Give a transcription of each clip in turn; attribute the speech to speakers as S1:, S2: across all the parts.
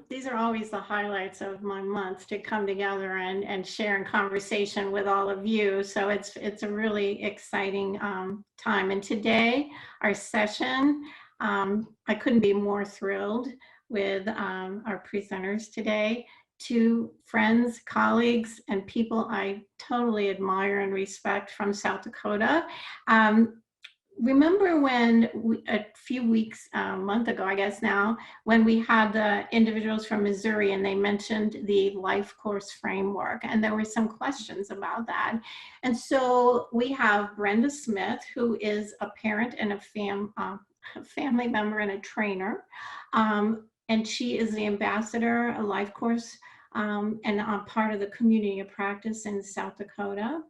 S1: these are always the highlights of my month, to come together and share in conversation with all of you. So it's a really exciting time. And today, our session, I couldn't be more thrilled with our presenters today. Two friends, colleagues, and people I totally admire and respect from South Dakota. Remember when a few weeks, a month ago, I guess now, when we had the individuals from Missouri and they mentioned the life course framework, and there were some questions about that. And so we have Brenda Smith, who is a parent and a family member and a trainer. And she is the ambassador, a life course, and part of the community of practice in South Dakota.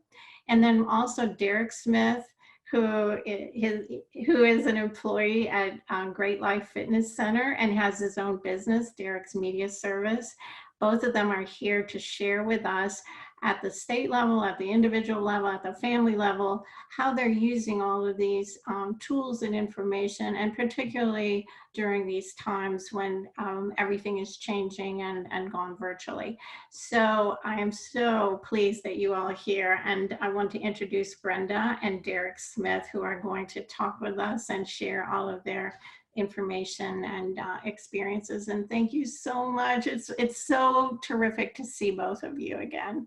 S1: And then also Derek Smith, who is an employee at Great Life Fitness Center and has his own business, Derek's Media Service. Both of them are here to share with us at the state level, at the individual level, at the family level, how they're using all of these tools and information, and particularly during these times when everything is changing and gone virtually. So I am so pleased that you all are here, and I want to introduce Brenda and Derek Smith, who are going to talk with us and share all of their information and experiences. And thank you so much. It's so terrific to see both of you again.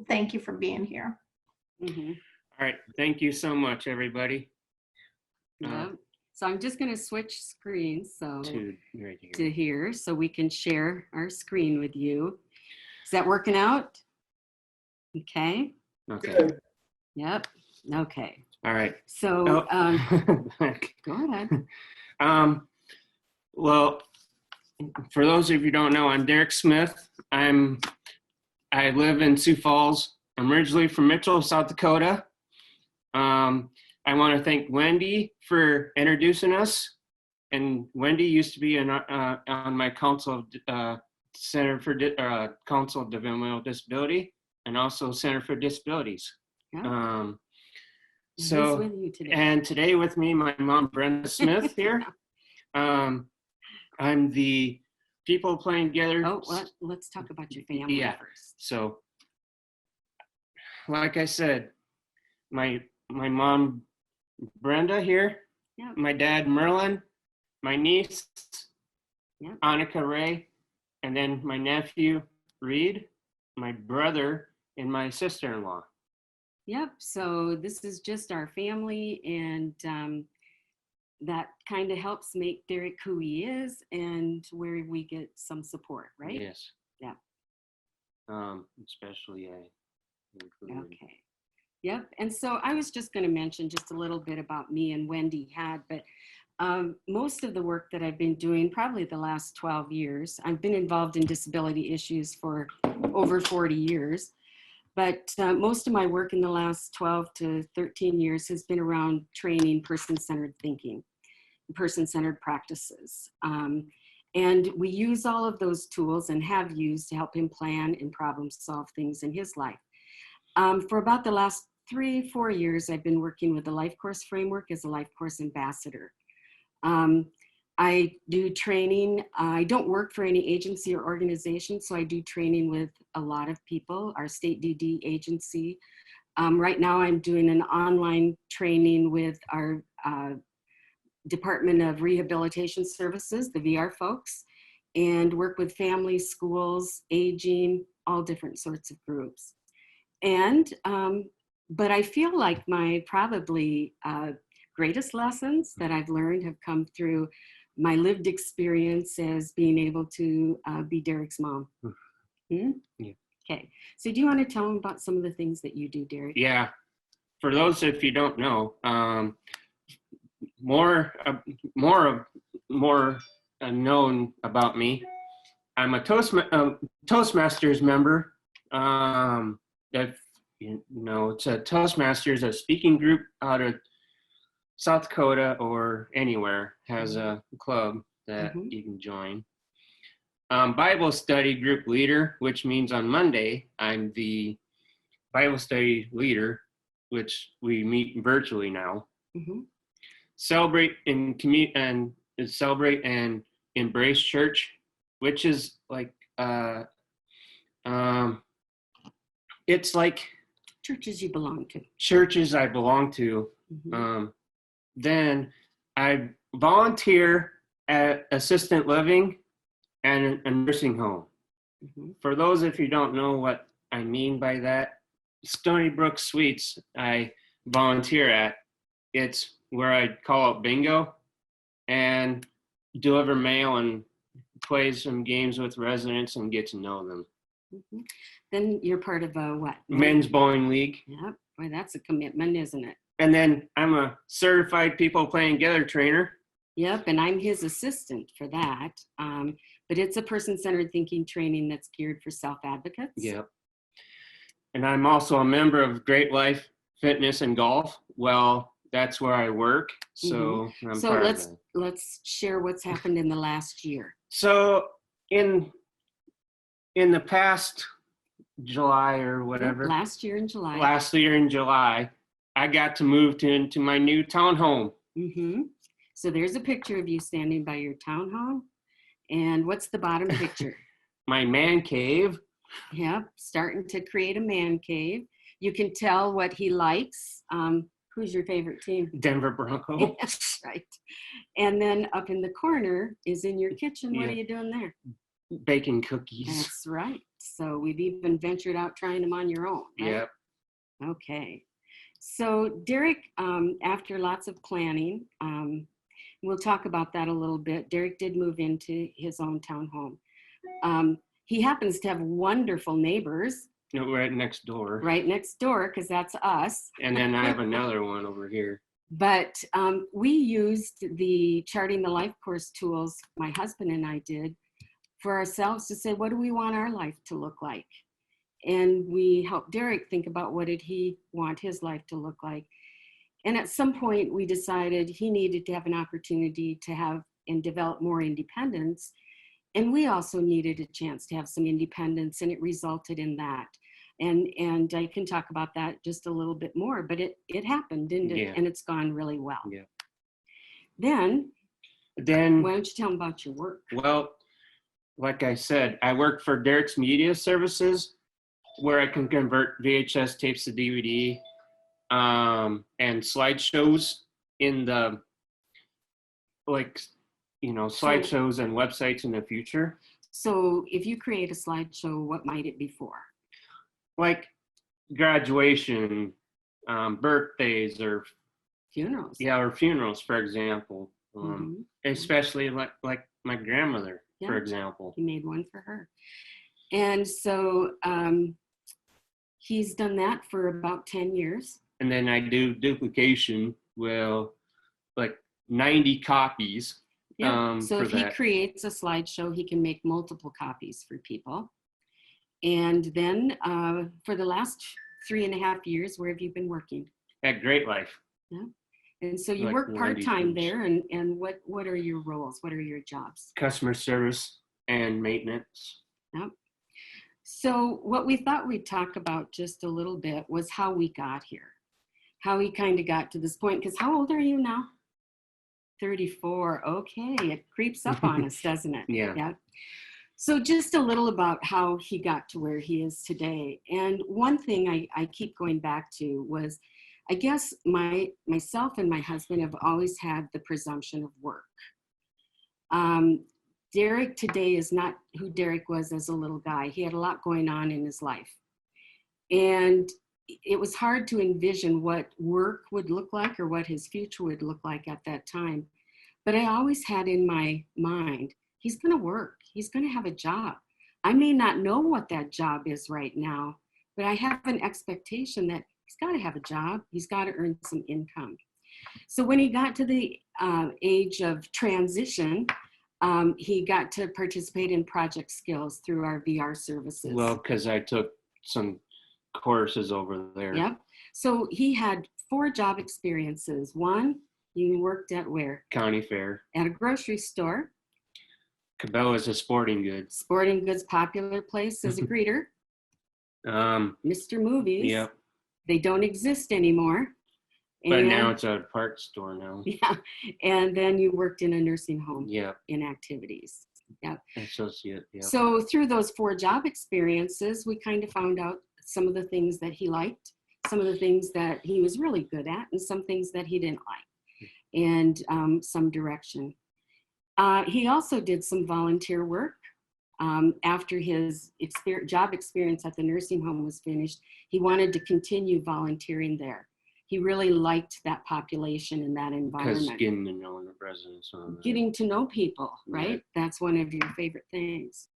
S1: Thank you for being here.
S2: Mm-hmm.
S3: All right, thank you so much, everybody.
S2: Yeah. So I'm just going to switch screens
S3: To
S2: here so we can share our screen with you. Is that working out? Okay.
S3: Okay.
S2: Yep. Okay.
S3: All right.
S2: So
S3: Go
S2: ahead.
S3: Well, for those of you who don't know, I'm Derek Smith. I live in Sioux Falls. I'm originally from Mitchell, South Dakota. I want to thank Wendy for introducing us. And Wendy used to be on my council Center for Council of Developmental Disability, and also Center for Disabilities.
S2: Yeah.
S3: So,
S2: with you today?
S3: And today with me, my mom, Brenda Smith here. I'm the people playing together.
S2: Oh, let's talk about your family first.
S3: So, like I said, my mom, Brenda here,
S2: Yep.
S3: my dad, Merlin, my niece,
S2: Yep.
S3: Annika Ray, and then my nephew, Reed, my brother, and my sister-in-law.
S2: Yep. So this is just our family, and that kind of helps make Derek who he is and where we get some support, right?
S3: Yes.
S2: Yeah.
S3: Especially
S2: Okay. Yep. And so I was just going to mention just a little bit about me and Wendy had, but most of the work that I've been doing, probably the last 12 years, I've been involved in disability issues for over 40 years. But most of my work in the last 12 to 13 years has been around training person-centered thinking, person-centered practices. And we use all of those tools and have used to help him plan and problem solve things in his life. For about the last 3-4 years, I've been working with the Life Course Framework as a Life Course ambassador. I do training. I don't work for any agency or organization, so I do training with a lot of people, our state DD agency. Right now I'm doing an online training with our Department of Rehabilitation Services, the VR folks, and work with families, schools, aging, all different sorts of groups. And, but I feel like my probably greatest lessons that I've learned have come through my lived experience as being able to be Derek's mom. Hmm?
S3: Yeah.
S2: Okay, so do you want to tell them about some of the things that you do, Derek?
S3: Yeah, for those if you don't know, more known about me. I'm a Toastmasters member. That it's a Toastmasters, a speaking group out of South Dakota or anywhere has a club that you can join. Bible study group leader, which means on Monday I'm the Bible study leader, which we meet virtually now. Celebrate and embrace church. which is like, it's like
S2: Churches you belong to.
S3: churches I belong to.
S2: Mhm.
S3: Then I volunteer at assisted living and a nursing home.
S2: Mhm.
S3: For those if you don't know what I mean by that, Stony Brook Suites I volunteer at. It's where I call out bingo and deliver mail and play some games with residents and get to know them.
S2: Mhm. Then you're part of a what?
S3: Men's bowling league.
S2: Yep. Boy, that's a commitment, isn't it?
S3: And then I'm a certified people playing together trainer.
S2: Yep, and I'm his assistant for that. But it's a person-centered thinking training that's geared for self-advocates.
S3: Yep. And I'm also a member of Great Life Fitness and Golf. Well, that's where I work. So I'm
S2: So
S3: part of
S2: let's
S3: that.
S2: let's share what's happened in the last year.
S3: So in the past July or
S2: Yep,
S3: whatever,
S2: last year in July.
S3: last year in July, I got to move into my new townhome.
S2: Mm-hmm. So there's a picture of you standing by your townhome. And what's the bottom picture?
S3: My man cave.
S2: Yep, starting to create a man cave. You can tell what he likes. Who's your favorite team?
S3: Denver Broncos.
S2: Yes, right. And then up in the corner is in your kitchen. What are you doing there?
S3: Baking cookies.
S2: That's right. So we've even ventured out trying them on your own. Right?
S3: Yep.
S2: Okay. So Derek, after lots of planning, we'll talk about that a little bit. Derek did move into his own townhome. He happens to have wonderful neighbors.
S3: No, right next door.
S2: Right next door, because that's us.
S3: And then I have another one over here.
S2: But we used the Charting the Life course tools, my husband and I did, for ourselves to say, what do we want our life to look like? And we helped Derek think about what did he want his life to look like. And at some point we decided he needed to have an opportunity to have and develop more independence. And we also needed a chance to have some independence, and it resulted in that. And I can talk about that just a little bit more, but it happened, didn't it?
S3: Yeah.
S2: And it's gone really well.
S3: Yeah.
S2: Then why don't you tell them about your work?
S3: Well, like I said, I work for Derek's Media Services, where I can convert VHS tapes to DVD, and slideshows in the, slideshows and websites in the future.
S2: So if you create a slideshow, what might it be for?
S3: Like graduation, birthdays, or
S2: funerals.
S3: Yeah, or funerals, for example. Especially like my grandmother, for example.
S2: He made one for her. And so he's done that for about 10 years.
S3: And then I do duplication, like 90 copies.
S2: Yeah. So if he
S3: that.
S2: creates a slideshow, he can make multiple copies for people. And then for the last 3.5 years, where have you been working?
S3: At Great Life.
S2: Yeah. And so you
S3: Like
S2: work part-time
S3: 90
S2: there, and what are your roles? What are your jobs?
S3: Customer service and maintenance.
S2: Yep. So what we thought we'd talk about just a little bit was how we got here, how we kind of got to this point. Because how old are you now? 34. Okay, it creeps up on us, doesn't it?
S3: Yeah.
S2: So just a little about how he got to where he is today. And one thing I keep going back to was, I guess myself and my husband have always had the presumption of work. Derek today is not who Derek was as a little guy. He had a lot going on in his life. And it was hard to envision what work would look like or what his future would look like at that time. But I always had in my mind, he's going to work. He's going to have a job. I may not know what that job is right now, but I have an expectation that he's got to have a job. He's got to earn some income. So when he got to the age of transition, he got to participate in project skills through our VR services.
S3: Well, because I took some courses over there.
S2: Yep. So he had 4 job experiences. One, you worked at where?
S3: County fair.
S2: At a grocery store.
S3: Cabela's a sporting goods.
S2: Sporting goods, popular place as a greeter. Mr. Movies.
S3: Yep.
S2: They don't exist anymore.
S3: But now it's a parts store now.
S2: Yeah. And then you worked in a nursing home.
S3: Yep.
S2: In activities. Yeah.
S3: Associate, yeah.
S2: So through those 4 job experiences, we kind of found out some of the things that he liked, some of the things that he was really good at, and some things that he didn't like, and some direction. He also did some volunteer work. After his job experience at the nursing home was finished, he wanted to continue volunteering there. He really liked that population and that environment.
S3: Because getting to know the residents.
S2: Getting to know people, right? Yeah. That's one of your favorite things.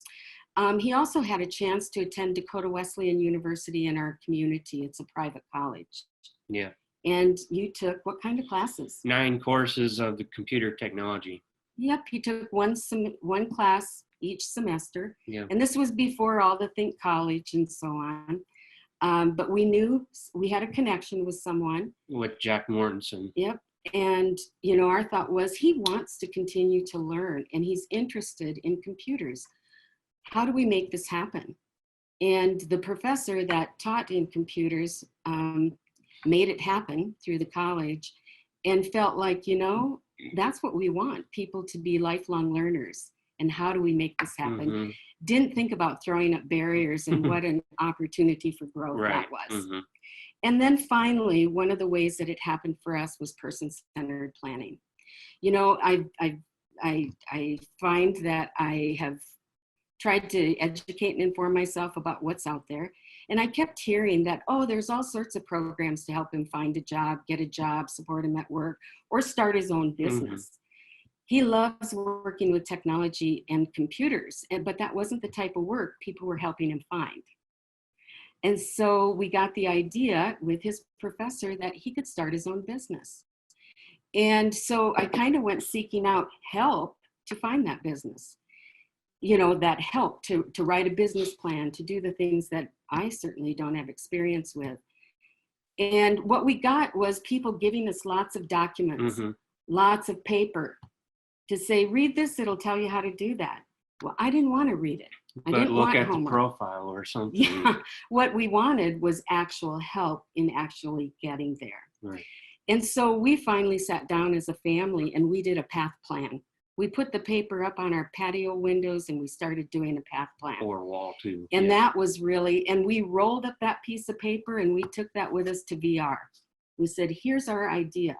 S2: He also had a chance to attend Dakota Wesleyan University in our community. It's a private college.
S3: Yeah.
S2: And you took what kind of classes? 9
S3: courses of the computer technology.
S2: Yep, he took one class each semester.
S3: Yeah.
S2: And this was before all the Think College and so on. But we knew we had a connection with someone.
S3: With Jack Mortensen.
S2: Yep. And, you know, our thought was he wants to continue to learn and he's interested in computers. How do we make this happen? And the professor that taught in computers made it happen through the college and felt like, you know, that's what we want, people to be lifelong learners. And how do we make this happen? Mm-hmm. Didn't think about throwing up barriers and what an opportunity for growth that was. Mm-hmm. And then finally, one of the ways that it happened for us was person-centered planning. You know, I find that I have tried to educate and inform myself about what's out there. And I kept hearing that, oh, there's all sorts of programs to help him find a job, get a job, support him at work, or start his own business. Mm-hmm. He loves working with technology and computers, but that wasn't the type of work people were helping him find. And so we got the idea with his professor that he could start his own business. And so I kind of went seeking out help to find that business. You know, that help to write a business plan, to do the things that I certainly don't have experience with. And what we got was people giving us lots of documents, mm-hmm. lots of paper to say, read this, it'll tell you how to do that. Well, I didn't want to read it. I didn't
S3: look at
S2: homework.
S3: The profile or something.
S2: Yeah, what we wanted was actual help in actually getting there.
S3: Right.
S2: And so we finally sat down as a family and we did a path plan. We put the paper up on our patio windows and we started doing a path plan.
S3: Or wall too.
S2: And that was really, and we rolled up that piece of paper and we took that with us to VR. We said, here's our idea.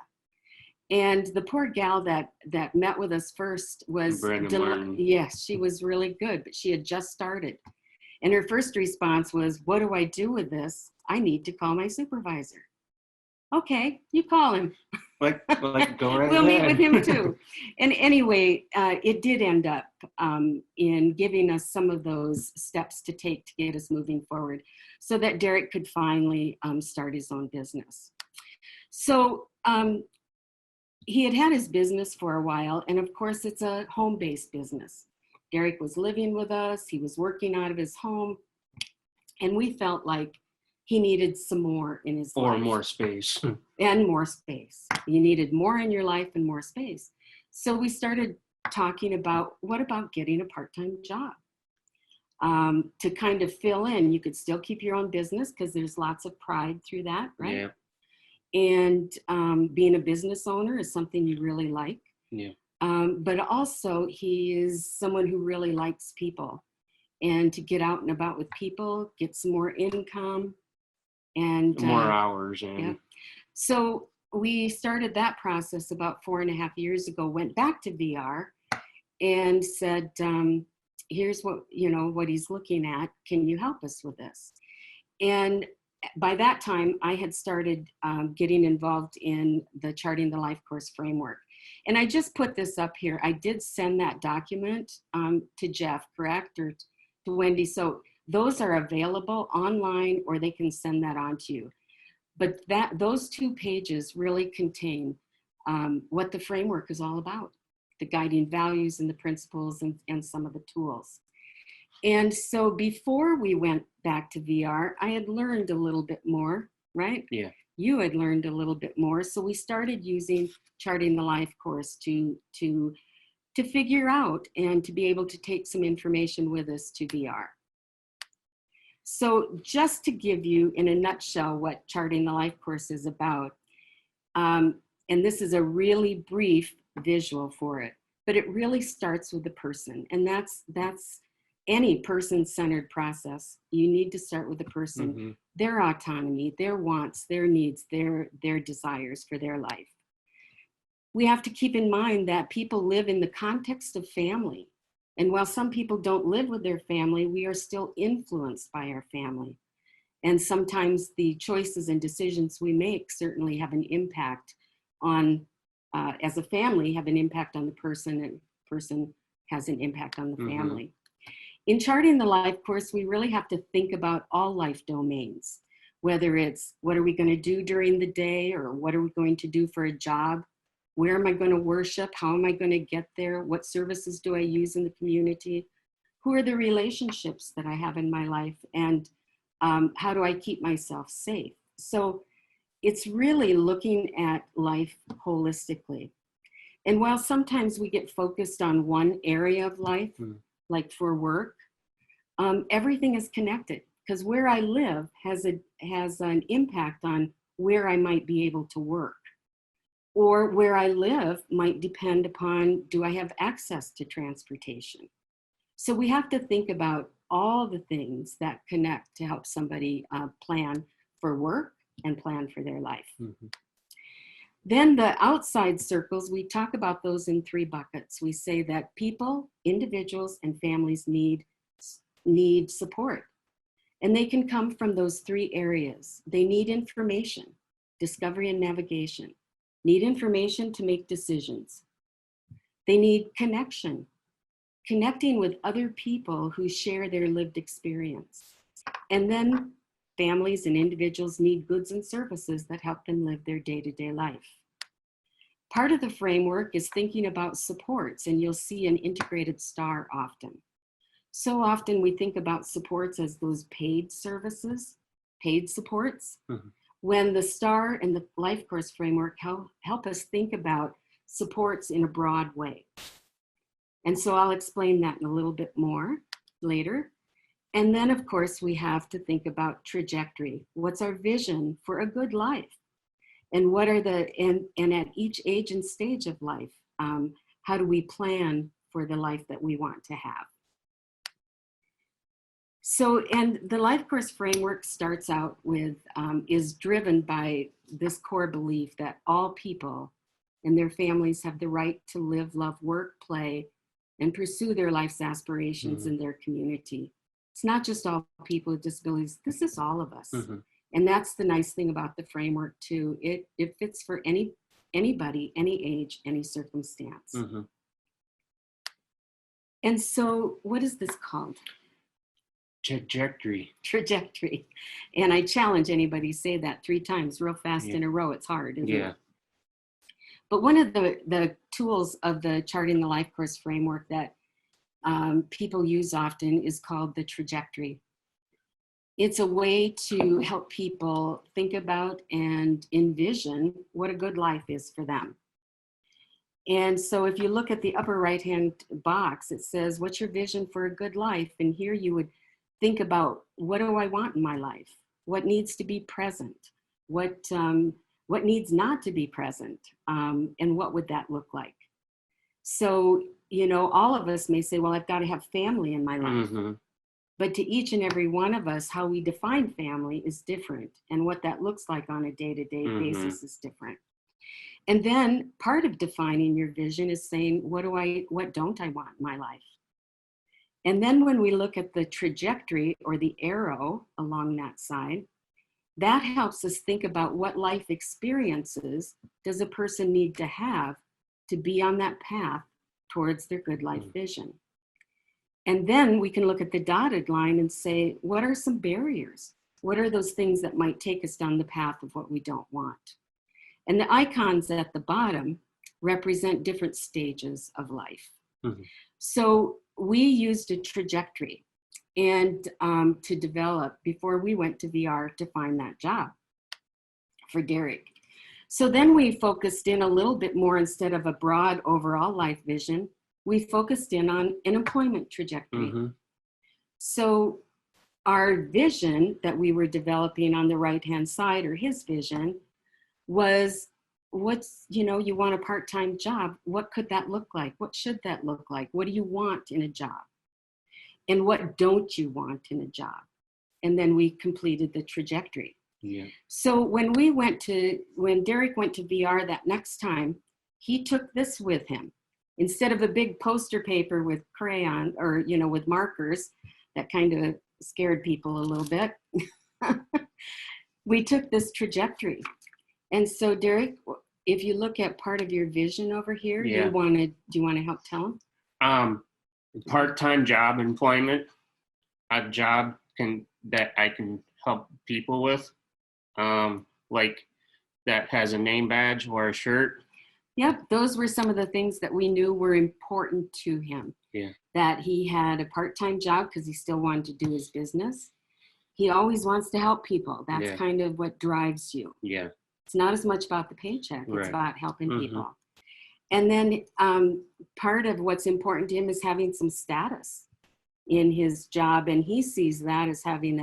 S2: And the poor gal that met with us first was,
S3: Brenda.
S2: Yes, she was really good, but she had just started. And her first response was, what do I do with this? I need to call my supervisor. Okay, you call him.
S3: Like go right
S2: We'll
S3: ahead.
S2: meet with him too. And anyway, it did end up in giving us some of those steps to take to get us moving forward so that Derek could finally start his own business. So he had his business for a while, and of course it's a home-based business. Derek was living with us, he was working out of his home, and we felt like he needed some more in his life.
S3: Or more space.
S2: And more space. You needed more in your life and more space. So we started talking about, what about getting a part-time job? To kind of fill in, you could still keep your own business because there's lots of pride through that, right?
S3: Yeah.
S2: And being a business owner is something you really like.
S3: Yeah.
S2: But also he is someone who really likes people, and to get out and about with people, get some more income and
S3: more hours. And
S2: yeah. So we started that process about 4.5 years ago, went back to VR and said, here's what he's looking at. Can you help us with this? And by that time, I had started getting involved in the Charting the Life course framework. And I just put this up here. I did send that document to Jeff, correct? Or to Wendy. So those are available online, or they can send that on to you. But those 2 pages really contain what the framework is all about, the guiding values and the principles and some of the tools. And so before we went back to VR, I had learned a little bit more, right?
S3: Yeah.
S2: You had learned a little bit more. So we started using Charting the Life course to figure out and to be able to take some information with us to VR. So just to give you in a nutshell what Charting the Life course is about, and this is a really brief visual for it. but it really starts with the person. And that's any person-centered process. You need to start with the person, their autonomy, their wants, their needs, their desires for their life. We have to keep in mind that people live in the context of family. And while some people don't live with their family, we are still influenced by our family. And sometimes the choices and decisions we make certainly have an impact on, as a family, have an impact on the person, and person has an impact on the family. In charting the life course, we really have to think about all life domains, whether it's what are we going to do during the day, or what are we going to do for a job? Where am I going to worship? How am I going to get there? What services do I use in the community? Who are the relationships that I have in my life? And how do I keep myself safe? So it's really looking at life holistically. And while sometimes we get focused on one area of life, like for work, everything is connected, because where I live has an impact on where I might be able to work. Or where I live might depend upon, do I have access to transportation? So we have to think about all the things that connect to help somebody plan for work and plan for their life. Then the outside circles, we talk about those in 3 buckets. We say that people, individuals, and families need support. And they can come from those 3 areas. They need information, discovery and navigation. Need information to make decisions. They need connection, connecting with other people who share their lived experience. And then families and individuals need goods and services that help them live their day-to-day life. Part of the framework is thinking about supports, and you'll see an integrated star often. So often we think about supports as those paid services, paid supports. When the STAR and the Life Course framework help us think about supports in a broad way. And so I'll explain that in a little bit more later. And then, of course, we have to think about trajectory. What's our vision for a good life? And what are and at each age and stage of life, how do we plan for the life that we want to have? So, and the Life Course framework starts out with, is driven by this core belief that all people and their families have the right to live, love, work, play, and pursue their life's aspirations in their community. It's not just all people with disabilities, this is all of us. And that's the nice thing about the framework too. It fits for anybody, any age, any circumstance. And so what is this called? Trajectory. And I challenge anybody to say that 3 times real fast in a row. It's hard, isn't it? But one of the tools of the Charting the Life Course framework that people use often is called the trajectory. It's a way to help people think about and envision what a good life is for them. And so if you look at the upper right-hand box, it says, what's your vision for a good life? And here you would think about, what do I want in my life? What needs to be present? What needs not to be present? And what would that look like? So, you know, all of us may say, well, I've got to have family in my life. But to each and every one of us, how we define family is different. And what that looks like on a day-to-day basis is different. And then part of defining your vision is saying, what don't I want in my life? And then when we look at the trajectory or the arrow along that side, that helps us think about what life experiences does a person need to have to be on that path towards their good life vision. And then we can look at the dotted line and say, what are some barriers? What are those things that might take us down the path of what we don't want? And the icons at the bottom represent different stages of life. So we used a trajectory and to develop, before we went to VR, to find that job for Derek. So then we focused in a little bit more, instead of a broad overall life vision, we focused in on an employment trajectory. So our vision that we were developing on the right-hand side, or his vision, was you want a part-time job. What could that look like? What should that look like? What do you want in a job? And what don't you want in a job? And then we completed the trajectory.
S3: Yeah.
S2: So when Derek went to VR that next time, he took this with him. Instead of a big poster paper with crayon or, with markers, that kind of scared people a little bit. We took this trajectory. And so Derek, if you look at part of your vision over here,
S3: Yeah.
S2: do you want to help tell him?
S3: Part-time job employment, a job that I can help people with, like that has a name badge or a shirt.
S2: Yep, those were some of the things that we knew were important to him.
S3: Yeah.
S2: That he had a part-time job because he still wanted to do his business. He always wants to help people. That's kind of what drives you.
S3: Yeah.
S2: It's not as much about the paycheck.
S3: Right.
S2: It's about helping
S3: Mhm.
S2: people. And then part of what's important to him is having some status in his job. And he sees that as having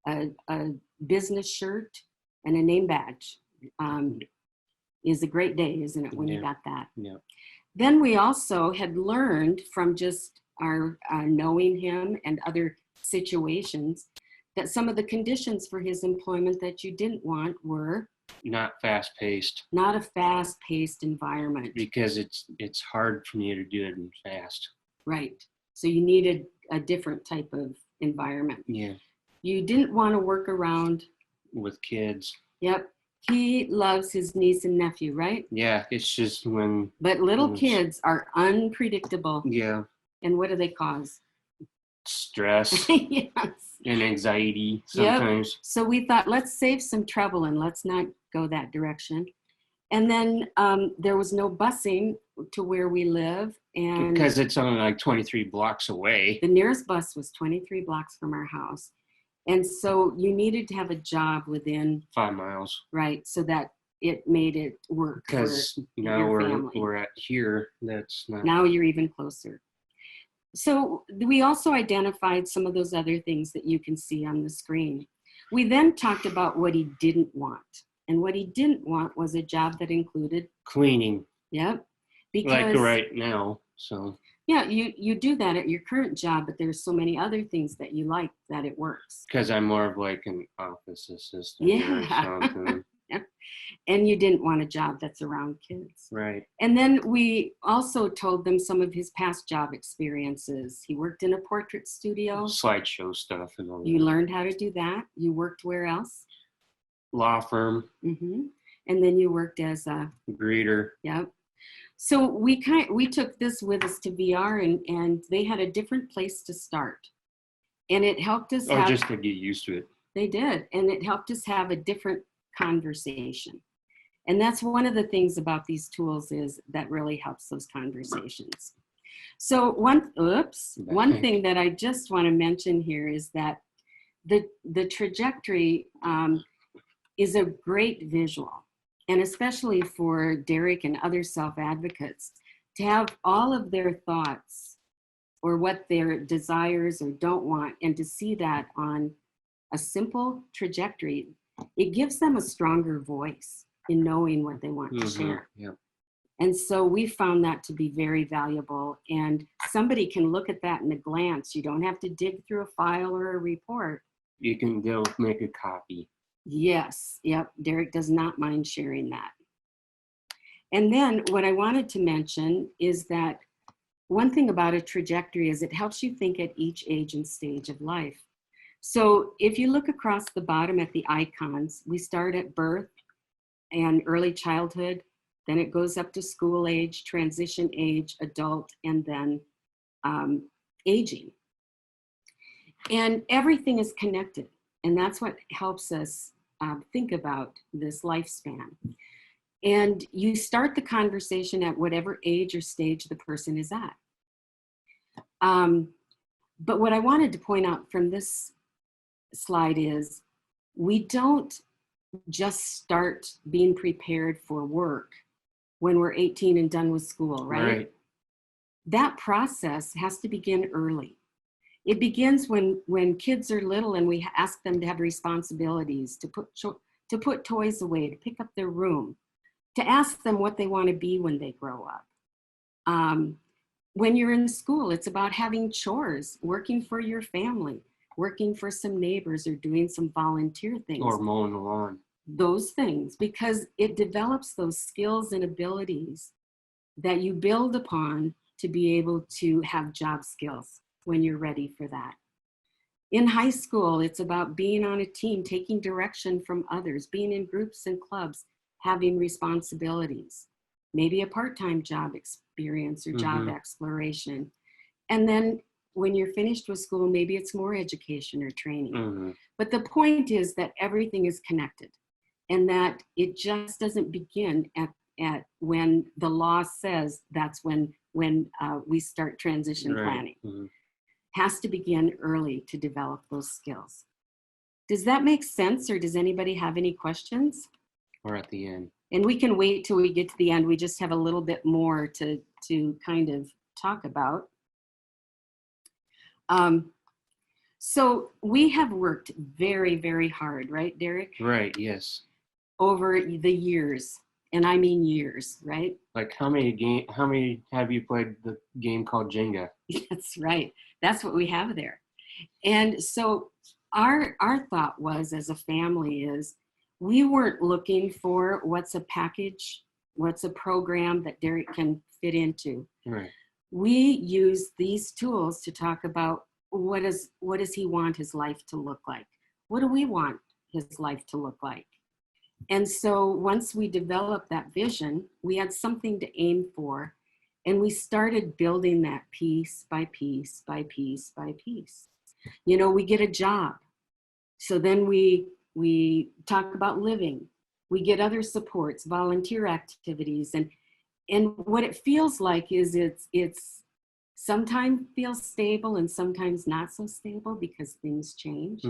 S2: a business shirt and a name badge. Is a great day, isn't it, when you got that?
S3: Yeah.
S2: Then we also had learned from just our knowing him and other situations that some of the conditions for his employment that you didn't want were
S3: Not fast-paced.
S2: not a fast-paced environment.
S3: Because it's hard for me to do it fast.
S2: Right. So you needed a different type of environment.
S3: Yeah.
S2: You didn't want to work around.
S3: With kids.
S2: Yep. He loves his niece and nephew, right?
S3: Yeah, it's just when.
S2: But little kids are unpredictable.
S3: Yeah.
S2: And what do they cause?
S3: Stress
S2: Yes.
S3: and anxiety sometimes.
S2: Yep. So we thought, let's save some trouble and let's not go that direction. And then there was no busing to where we live. And
S3: Because it's only like 23 blocks away.
S2: the nearest bus was 23 blocks from our house. And so you needed to have a job within
S3: 5 miles.
S2: right, so that it made it work.
S3: Because now
S2: your
S3: we're
S2: family.
S3: at here. That's not.
S2: Now you're even closer. So we also identified some of those other things that you can see on the screen. We then talked about what he didn't want. And what he didn't want was a job that included
S3: Cleaning.
S2: Yep. Because
S3: Like right now. So.
S2: yeah, you do that at your current job, but there's so many other things that you like that it works.
S3: Because I'm more of like an office assistant or
S2: Yeah.
S3: something.
S2: And you didn't want a job that's around kids.
S3: Right.
S2: And then we also told them some of his past job experiences. He worked in a portrait studio.
S3: Slideshow stuff and all
S2: You
S3: that.
S2: learned how to do that. You worked where else?
S3: Law firm.
S2: Mm-hmm. And then you worked as a
S3: Greeter.
S2: Yep. So we took this with us to VR, and they had a different place to start, and it helped us.
S3: Or just to get used to it.
S2: They did, and it helped us have a different conversation, and that's one of the things about these tools is that really helps those conversations. So one thing that I just want to mention here is that the trajectory is a great visual. And especially for Derek and other self-advocates, to have all of their thoughts or what their desires or don't want, and to see that on a simple trajectory, it gives them a stronger voice in knowing what they want to share.
S3: Yep.
S2: And so we found that to be very valuable. And somebody can look at that in a glance. You don't have to dig through a file or a report.
S3: You can go make a copy.
S2: Yes, yep, Derek does not mind sharing that. And then what I wanted to mention is that one thing about a trajectory is it helps you think at each age and stage of life. So if you look across the bottom at the icons, we start at birth and early childhood, then it goes up to school age, transition age, adult, and then aging. And everything is connected. And that's what helps us think about this lifespan. And you start the conversation at whatever age or stage the person is at. But what I wanted to point out from this slide is we don't just start being prepared for work when we're 18 and done with school, right? That process has to begin early. It begins when kids are little and we ask them to have responsibilities, to put toys away, to pick up their room, to ask them what they want to be when they grow up. When you're in school, it's about having chores, working for your family, working for some neighbors, or doing some volunteer things.
S3: Or mowing the lawn.
S2: Those things, because it develops those skills and abilities that you build upon to be able to have job skills when you're ready for that. In high school, it's about being on a team, taking direction from others, being in groups and clubs, having responsibilities, maybe a part-time job experience or job exploration. And then when you're finished with school, maybe it's more education or training. But the point is that everything is connected, and that it just doesn't begin at when the law says that's when we start transition planning. Has to begin early to develop those skills. Does that make sense, or does anybody have any questions?
S3: Or at the end.
S2: And we can wait till we get to the end. We just have a little bit more to kind of talk about. So we have worked very, very hard, right, Derek?
S3: Right, yes.
S2: Over the years, and I mean years, right?
S3: Like how many have you played the game called Jenga?
S2: That's right. That's what we have there. And so our thought was, as a family, is we weren't looking for what's a package, what's a program that Derek can fit into.
S3: Right.
S2: We use these tools to talk about what does he want his life to look like? What do we want his life to look like? And so once we developed that vision, we had something to aim for, and we started building that piece by piece by piece by piece. You know, we get a job. So then we talk about living. We get other supports, volunteer activities, and what it feels like is it's sometimes feels stable and sometimes not so stable because things change.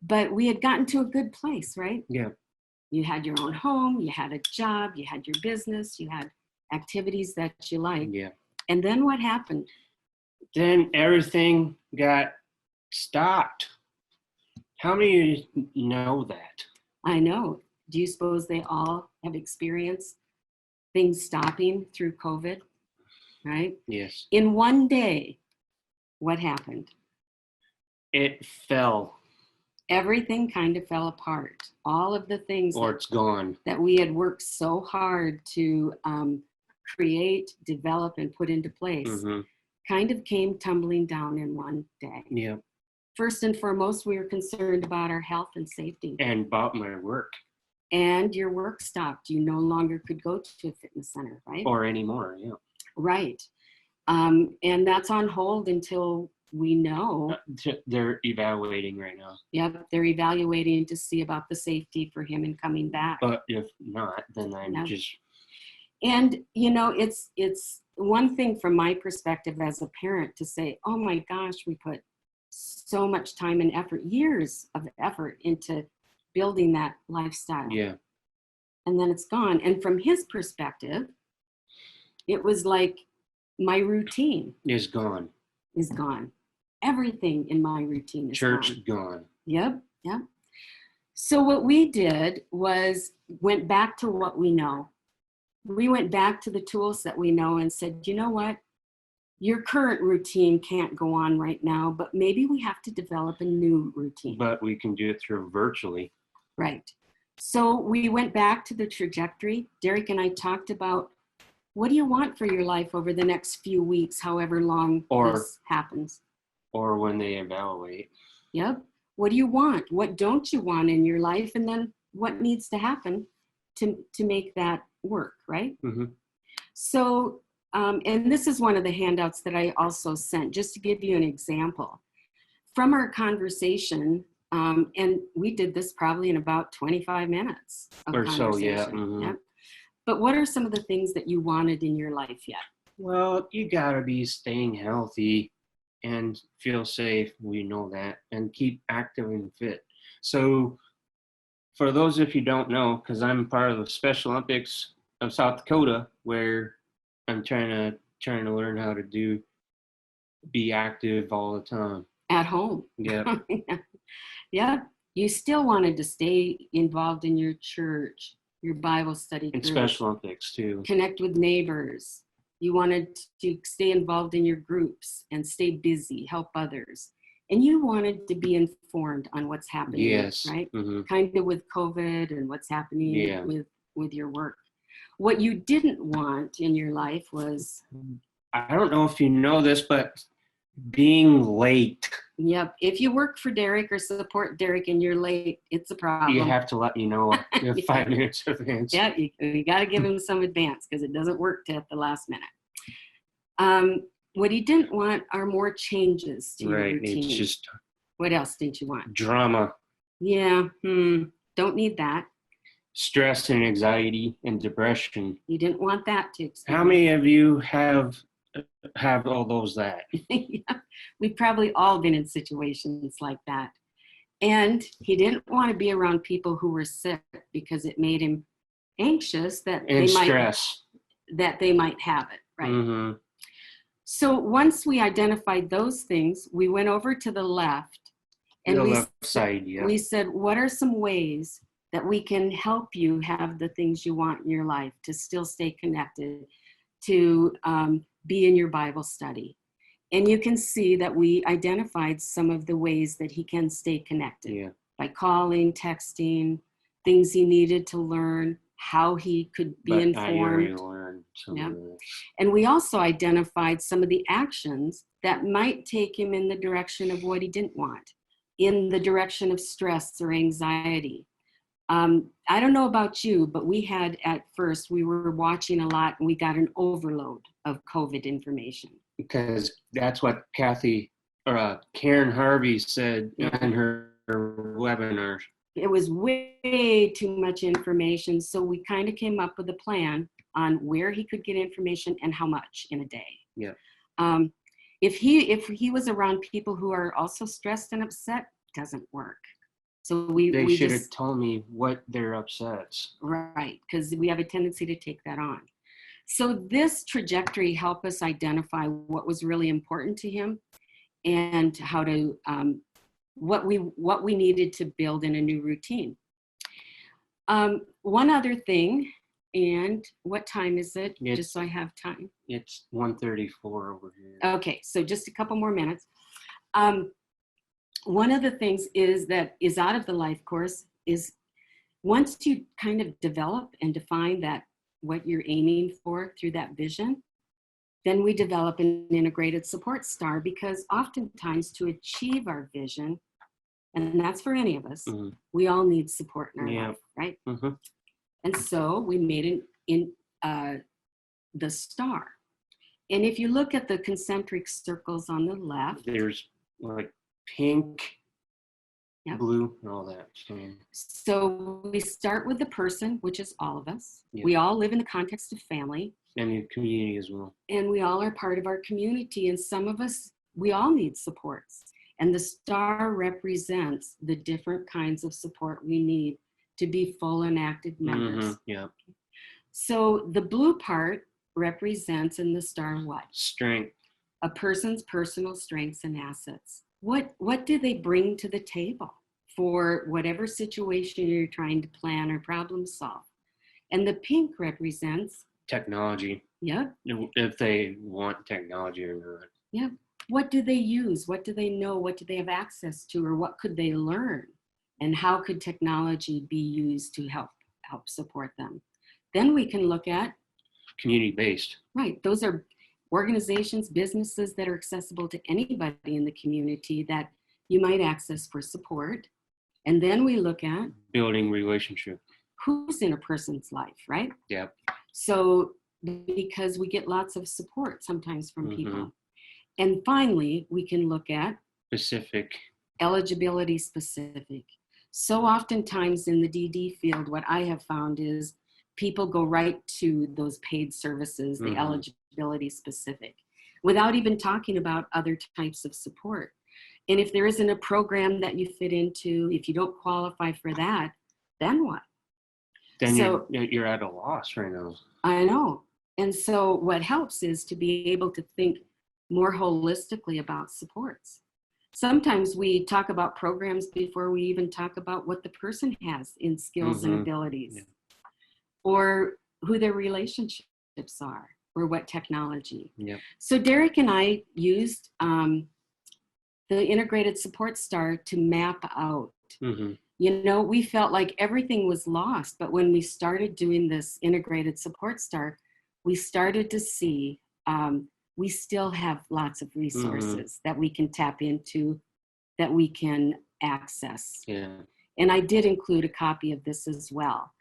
S2: But we had gotten to a good place, right?
S3: Yeah.
S2: You had your own home, you had a job, you had your business, you had activities that you like.
S3: Yeah.
S2: And then what happened?
S3: Then everything got stopped. How many of you know that?
S2: I know. Do you suppose they all have experienced things stopping through COVID, right?
S3: Yes.
S2: In one day, what happened?
S3: It fell.
S2: Everything kind of fell apart. All of the things
S3: Or it's gone.
S2: that we had worked so hard to create, develop, and put into place kind of came tumbling down in one day.
S3: Yeah.
S2: First and foremost, we were concerned about our health and safety.
S3: And about my work.
S2: And your work stopped. You no longer could go to a fitness center, right?
S3: Or anymore, yeah.
S2: Right. And that's on hold until we know.
S3: They're evaluating right now.
S2: Yep, they're evaluating to see about the safety for him in coming back.
S3: But if not, then I'm just...
S2: And, you know, it's one thing from my perspective as a parent to say, oh my gosh, we put so much time and effort, years of effort into building that lifestyle.
S3: Yeah.
S2: And then it's gone. And from his perspective, it was like my routine
S3: is gone.
S2: Everything in my routine is
S3: Church
S2: gone.
S3: gone.
S2: Yep. So what we did was went back to what we know. We went back to the tools that we know and said, you know what? Your current routine can't go on right now, but maybe we have to develop a new routine.
S3: But we can do it through virtually.
S2: Right. So we went back to the trajectory. Derek and I talked about, what do you want for your life over the next few weeks, however long this happens?
S3: Or when they evaluate.
S2: Yep. What do you want? What don't you want in your life? And then what needs to happen to make that work, right? So, and this is one of the handouts that I also sent, just to give you an example. From our conversation, and we did this probably in about 25 minutes of
S3: or so, yeah.
S2: Yep. But what are some of the things that you wanted in your life yet?
S3: Well, you gotta be staying healthy and feel safe. We know that, and keep active and fit. So for those of you who don't know, because I'm part of the Special Olympics of South Dakota, where I'm trying to learn how to be active all the time.
S2: At home.
S3: Yeah.
S2: Yeah. You still wanted to stay involved in your church, your Bible study
S3: And
S2: group,
S3: Special Olympics too.
S2: connect with neighbors. You wanted to stay involved in your groups and stay busy, help others. And you wanted to be informed on what's happening,
S3: Yes.
S2: right?
S3: Mm-hmm.
S2: Kind of with COVID and what's happening
S3: Yeah.
S2: with your work. What you didn't want in your life was,
S3: I don't know if you know this, but being late.
S2: yep, if you work for Derek or support Derek and you're late, it's a problem.
S3: You have to let you know 5 minutes in advance.
S2: Yeah, you got to give him some advance because it doesn't work at the last minute. What he didn't want are more changes to your routine.
S3: It's just
S2: What else did you want?
S3: drama,
S2: Yeah, don't need that.
S3: stress and anxiety and depression.
S2: You didn't want that to experience.
S3: How many of you have all those that?
S2: Yeah, we've probably all been in situations like that. And he didn't want to be around people who were sick because it made him anxious that
S3: And stress.
S2: they might have it, right?
S3: Mm-hmm.
S2: So once we identified those things, we went over to the left and
S3: The left side, yeah.
S2: we said, what are some ways that we can help you have the things you want in your life, to still stay connected, to be in your Bible study? And you can see that we identified some of the ways that he can stay connected by calling, texting, things he needed to learn, how he could be informed. And we also identified some of the actions that might take him in the direction of what he didn't want, in the direction of stress or anxiety. I don't know about you, but we had at first, we were watching a lot and we got an overload of COVID information.
S3: Because that's what Karen Harvey said in her webinar.
S2: It was way too much information. So we kind of came up with a plan on where he could get information and how much in a day.
S3: Yeah.
S2: If he was around people who are also stressed and upset, doesn't work. So
S3: they should have told me what their upsets.
S2: Right, because we have a tendency to take that on. So this trajectory helped us identify what was really important to him and how to what we needed to build in a new routine. One other thing, and what time is it? Just so I have time.
S3: It's 1:34 over here.
S2: Okay, so just a couple more minutes. One of the things that is out of the life course is once you kind of develop and define that what you're aiming for through that vision, then we develop an integrated support star, because oftentimes to achieve our vision, and that's for any of us, we all need support in our life, right? Mm-hmm. And so we made it in the star. And if you look at the concentric circles on the left,
S3: there's like pink, blue, and all that.
S2: So we start with the person, which is all of us. We all live in the context of family.
S3: And the community as well.
S2: And we all are part of our community. And some of us, we all need supports. And the star represents the different kinds of support we need to be full and active members.
S3: Mm-hmm. Yeah.
S2: So the blue part represents in the star what?
S3: Strength.
S2: A person's personal strengths and assets. What do they bring to the table for whatever situation you're trying to plan or problem solve? And the pink represents
S3: technology.
S2: Yeah.
S3: If they want technology or not.
S2: Yeah. What do they use? What do they know? What do they have access to? Or what could they learn? And how could technology be used to help support them? Then we can look at
S3: community-based.
S2: Right. Those are organizations, businesses that are accessible to anybody in the community that you might access for support. And then we look at
S3: building relationship.
S2: Who's in a person's life, right?
S3: Yep.
S2: So because we get lots of support sometimes from people. And finally, we can look at
S3: specific.
S2: Eligibility specific. So oftentimes in the DD field, what I have found is people go right to those paid services, the eligibility specific, without even talking about other types of support. And if there isn't a program that you fit into, if you don't qualify for that, then what?
S3: Then you're at a loss right now.
S2: I know. And so what helps is to be able to think more holistically about supports. Sometimes we talk about programs before we even talk about what the person has in skills and abilities. Yeah. or who their relationships are, or what technology.
S3: Yep.
S2: So Derek and I used the integrated support star to map out.
S3: Mm-hmm.
S2: You know, we felt like everything was lost, but when we started doing this integrated support star, we started to see we still have lots of resources that we can tap into, that we can access.
S3: Yeah.
S2: And I did include a copy of this as well.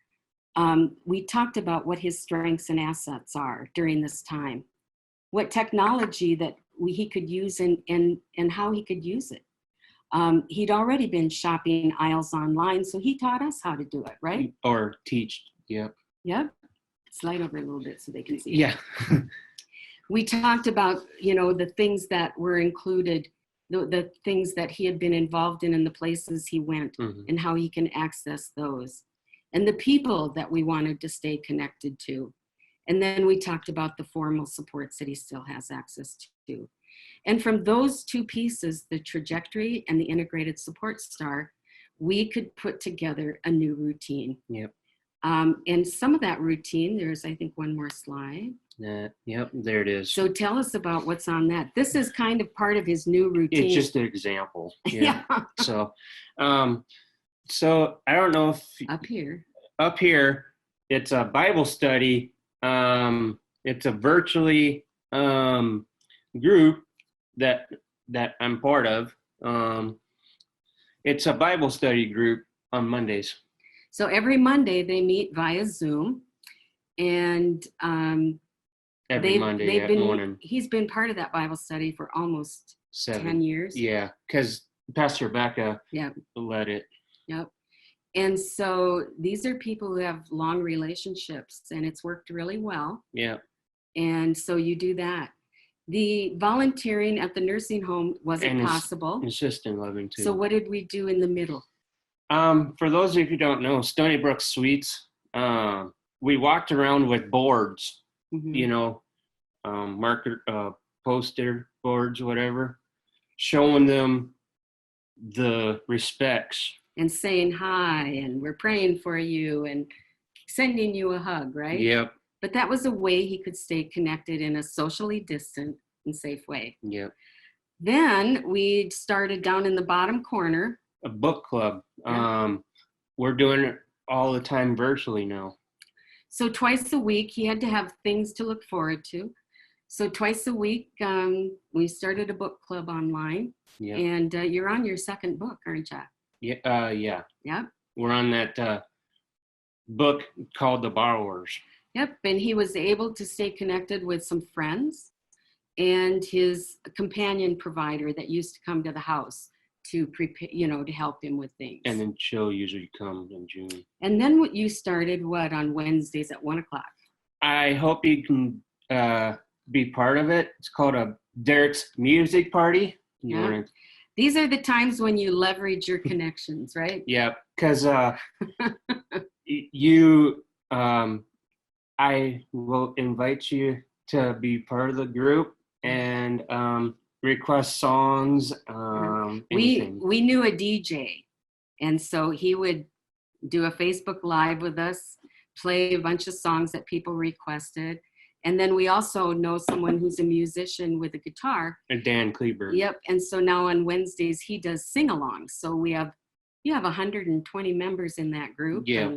S2: We talked about what his strengths and assets are during this time, what technology that he could use and how he could use it. He'd already been shopping aisles online, so he taught us how to do it, right?
S3: Or teach. Yep.
S2: Yep. Slide over a little bit so they can see.
S3: Yeah.
S2: We talked about, you know, the things that were included, the things that he had been involved in the places he went, and how he can access those, and the people that we wanted to stay connected to. And then we talked about the formal supports that he still has access to. And from those two pieces, the trajectory and the integrated support star, we could put together a new routine.
S3: Yep.
S2: And some of that routine, there's, I think, one more slide.
S3: Yep, there it is.
S2: So tell us about what's on that. This is kind of part of his new routine.
S3: It's just an example.
S2: Yeah.
S3: So, so I don't know if up here, it's a Bible study. It's a virtually group that I'm part of. It's a Bible study group on Mondays.
S2: So every Monday they meet via Zoom, and
S3: every Monday at morning.
S2: He's been part of that Bible study for almost 10 years.
S3: Yeah, because Pastor Becca led it.
S2: Yep. And so these are people who have long relationships, and it's worked really well.
S3: Yeah. And
S2: so you do that. The volunteering at the nursing home wasn't possible.
S3: Assistant living too.
S2: So what did we do in the middle?
S3: For those of you who don't know, Stony Brook Suites, we walked around with boards, you know, marker, poster boards, whatever, showing them the respects.
S2: And saying hi, and we're praying for you, and sending you a hug, right?
S3: Yep.
S2: But that was a way he could stay connected in a socially distant and safe way.
S3: Yep.
S2: Then we started down in the bottom corner.
S3: A book club. We're doing it all the time virtually now.
S2: So twice a week, he had to have things to look forward to. So twice a week, we started a book club online. Yep. And you're on your second book, aren't you?
S3: Yeah. Yeah.
S2: Yep.
S3: We're on that book called The Borrowers.
S2: Yep. And he was able to stay connected with some friends and his companion provider that used to come to the house to prepare, you know, to help him with things.
S3: And then Chill usually comes in June.
S2: And then you started on Wednesdays at 1 o'clock?
S3: I hope you can be part of it. It's called a Derek's Music Party.
S2: These are the times when you leverage your connections, right?
S3: Yeah, because I will invite you to be part of the group and request songs.
S2: We knew a DJ, and so he would do a Facebook Live with us, play a bunch of songs that people requested. And then we also know someone who's a musician with a guitar.
S3: Dan Kleber.
S2: Yep. And so now on Wednesdays, he does sing-alongs. So you have 120 members in that group.
S3: Yeah.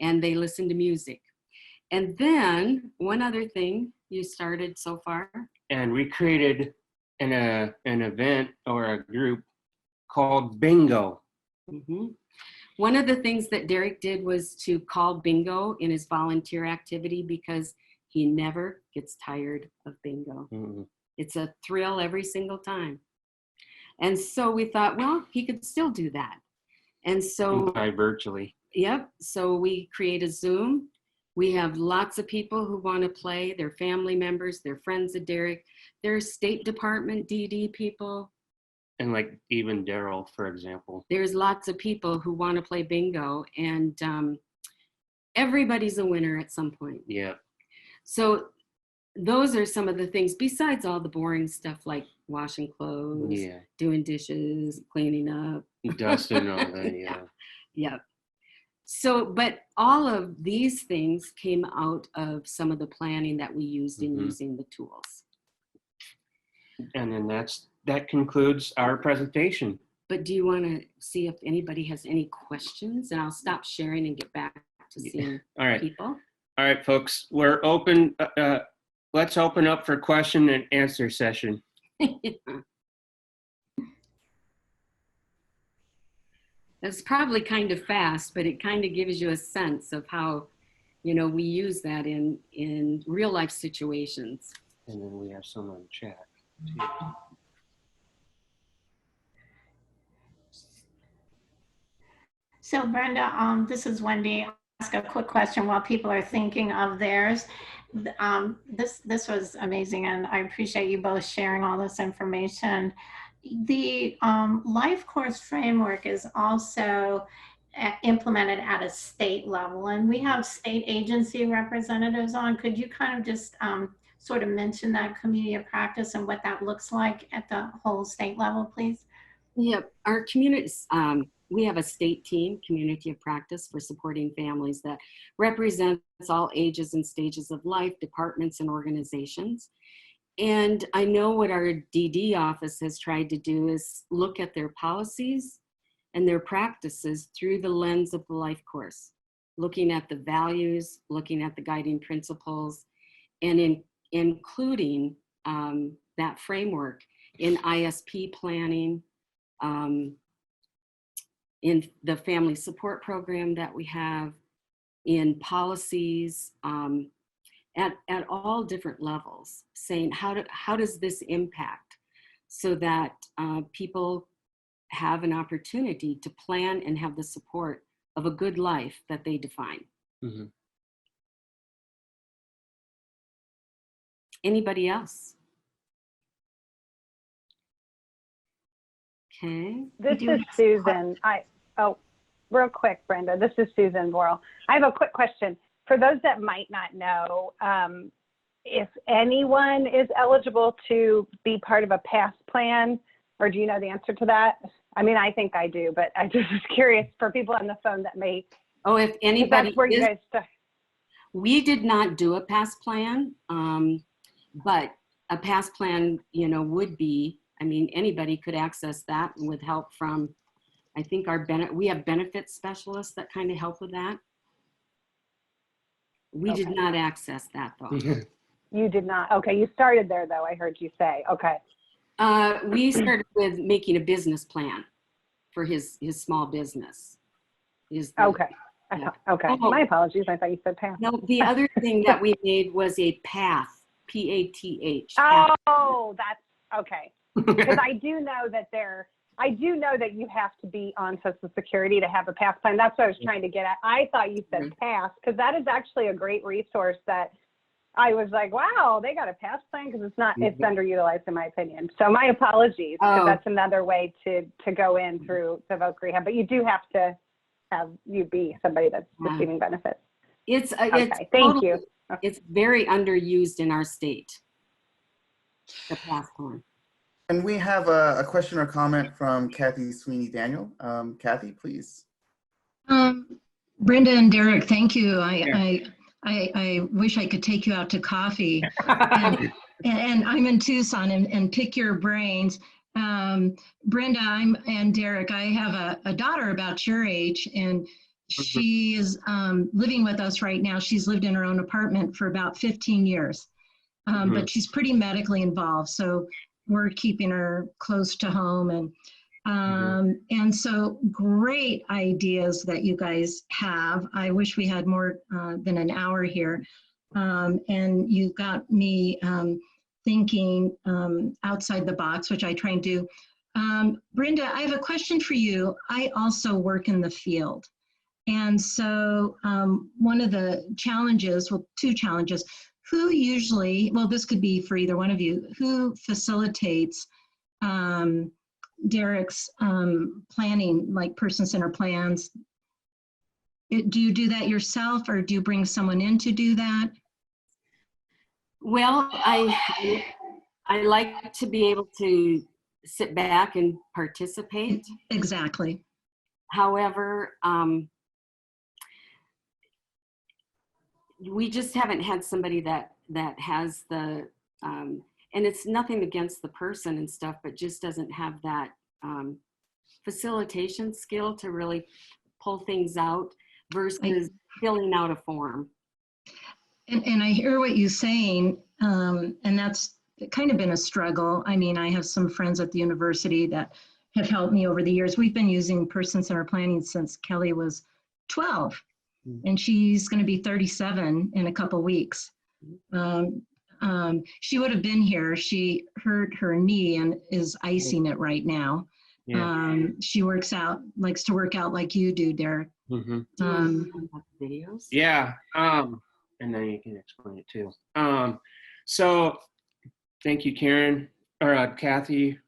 S2: And they listen to music. And then one other thing you started so far.
S3: And we created an event or a group called Bingo.
S2: Mm-hmm. One of the things that Derek did was to call bingo in his volunteer activity because he never gets tired of bingo. Mm-hmm. It's a thrill every single time. And so we thought, well, he could still do that. And so
S3: virtually.
S2: Yep. So we create a Zoom. We have lots of people who want to play. They're family members. They're friends of Derek. There's State Department DD people.
S3: And like even Daryl, for example.
S2: There's lots of people who want to play bingo. And everybody's a winner at some point.
S3: Yeah.
S2: So those are some of the things besides all the boring stuff like washing clothes, doing dishes, cleaning up.
S3: Dusting all that, yeah.
S2: Yep. So, but all of these things came out of some of the planning that we used in using the tools.
S3: And then that concludes our presentation.
S2: But do you want to see if anybody has any questions? And I'll stop sharing and get back to seeing
S3: All right.
S2: people.
S3: All right, folks, we're open. Let's open up for question and answer session.
S2: That's probably kind of fast, but it kind of gives you a sense of how, you know, we use that in real life situations.
S3: And then we have some on chat too.
S1: So Brenda, this is Wendy. I'll ask a quick question while people are thinking of theirs. This was amazing, and I appreciate you both sharing all this information. The life course framework is also implemented at a state level, and we have state agency representatives on. Could you kind of just sort of mention that community of practice and what that looks like at the whole state level, please?
S2: Yep, our communities, we have a state team, Community of Practice, for supporting families that represents all ages and stages of life, departments and organizations. And I know what our DD office has tried to do is look at their policies and their practices through the lens of the life course, looking at the values, looking at the guiding principles, and including that framework in ISP planning, in the family support program that we have, in policies, at all different levels, saying how does this impact, so that people have an opportunity to plan and have the support of a good life that they define.
S3: Mm-hmm.
S2: Anybody else? Okay.
S4: This is Susan. Real quick, Brenda, this is Susan Worrell. I have a quick question. For those that might not know, if anyone is eligible to be part of a PASS plan, or do you know the answer to that? I mean, I think I do, but I just was curious for people on the phone that may.
S2: Oh, if anybody
S4: that's where you guys start.
S2: We did not do a PASS plan, but a PASS plan, you know, would be, I mean, anybody could access that with help from, I think we have benefit specialists that kind of help with that. We did not access that though.
S4: You did not. Okay, you started there though, I heard you say. Okay.
S2: We started with making a business plan for his small business.
S4: Okay.
S2: Yeah.
S4: Okay.
S2: Oh.
S4: My apologies. I thought you said PASS.
S2: No, the other thing that we made was a PATH, P-A-T-H.
S4: Oh, that's okay. Because I do know that you have to be on Social Security to have a PASS plan. That's what I was trying to get at. I thought you said PASS, because that is actually a great resource that I was like, wow, they got a PASS plan, because it's underutilized in my opinion. So my apologies, because that's another way to go in through the Voc Rehab. But you do have to have you be somebody that's receiving benefits.
S2: It's
S4: thank
S2: totally,
S4: you.
S2: It's very underused in our state, the PASS plan.
S5: And we have a question or comment from Kathy Sweeney Daniel. Kathy, please.
S6: Brenda and Derek, thank you. I wish I could take you out to coffee. and I'm in Tucson and pick your brains. Brenda and Derek, I have a daughter about your age, and she is living with us right now. She's lived in her own apartment for about 15 years, but she's pretty medically involved. So we're keeping her close to home, and so great ideas that you guys have. I wish we had more than an hour here, and you got me thinking outside the box, which I try and do. Brenda, I have a question for you. I also work in the field, and so one of the challenges, well, two challenges. Who usually, well, this could be for either one of you, who facilitates Derek's planning, like person-centered plans? Do you do that yourself, or do you bring someone in to do that?
S2: Well, I like to be able to sit back and participate.
S6: Exactly.
S2: However, we just haven't had somebody that has the, and it's nothing against the person and stuff, but just doesn't have that facilitation skill to really pull things out versus filling out a form.
S6: And I hear what you're saying, and that's kind of been a struggle. I mean, I have some friends at the university that have helped me over the years. We've been using person-centered planning since Kelly was 12, and she's going to be 37 in a couple weeks. She would have been here. She hurt her knee and is icing it right now.
S3: Yeah.
S6: She likes to work out like you do, Derek.
S2: Videos.
S3: Yeah. And then you can explain it too. So thank you, Karen, or Kathy,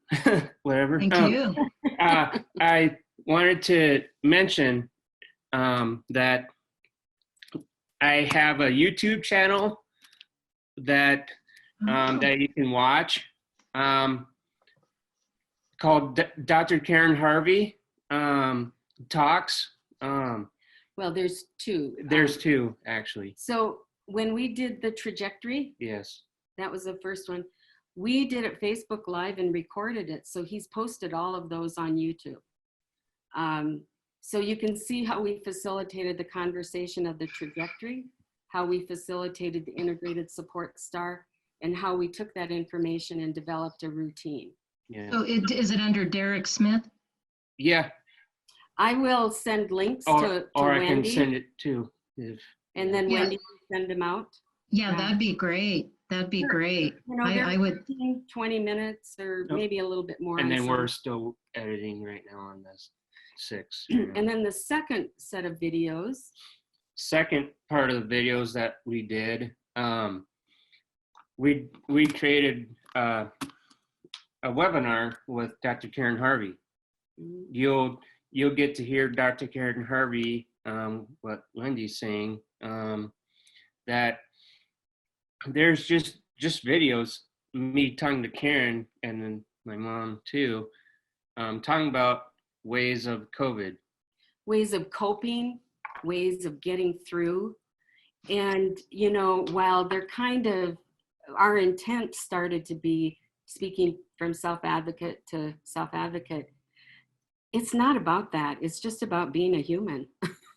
S3: whatever.
S6: Thank you.
S3: I wanted to mention that I have a YouTube channel that that you can watch called Dr. Karen Harvey Talks.
S2: Well, there's two.
S3: There's two, actually.
S2: So when we did the trajectory,
S3: Yes.
S2: that was the first one. We did it Facebook Live and recorded it. So he's posted all of those on YouTube. So you can see how we facilitated the conversation of the trajectory, how we facilitated the integrated support star, and how we took that information and developed a routine.
S3: Yeah.
S6: So is it under Derek Smith?
S3: Yeah.
S2: I will send links to
S3: Or I
S2: Wendy,
S3: can send it too.
S2: and then
S6: Yeah.
S2: Wendy will send them out.
S6: Yeah,
S2: Yeah.
S6: that'd be great. That'd be
S2: Sure.
S6: great.
S2: You know,
S6: I would.
S2: 15, 20 minutes or
S3: Yep.
S2: maybe a little bit more.
S3: And
S2: on
S3: then
S2: some.
S3: we're still editing right now on this 6.
S2: And then the second set of videos,
S3: Second part of the videos that we did, we created a webinar with Dr. Karen Harvey. You'll get to hear Dr. Karen Harvey, what Wendy's saying, that there's just videos, me talking to Karen and then my mom too, talking about ways of COVID.
S2: ways of coping, ways of getting through. And, you know, while they're kind of, our intent started to be speaking from self-advocate to self-advocate, it's not about that. It's just about being a human.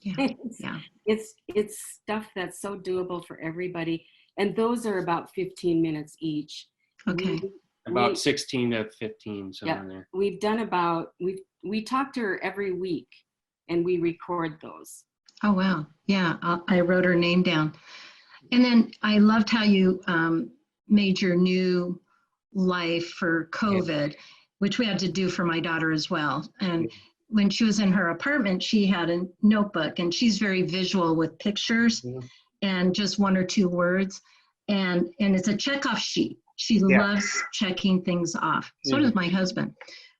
S6: Yeah. Yeah.
S2: It's stuff that's so doable for everybody. And those are about 15 minutes each.
S6: Okay.
S3: About 16 to 15, somewhere in there.
S2: We've done about, we talk to her every week and we record those.
S6: Oh, wow. Yeah, I wrote her name down. And then I loved how you made your new life for COVID, which we had to do for my daughter as well. And when she was in her apartment, she had a notebook, and she's very visual with pictures and just 1 or 2 words. And it's a checkoff sheet. She loves checking things off. So does my husband.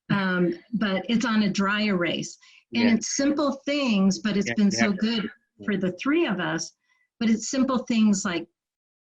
S6: But it's on a dry erase. And it's simple things, but it's been so good for the 3 of us. But it's simple things like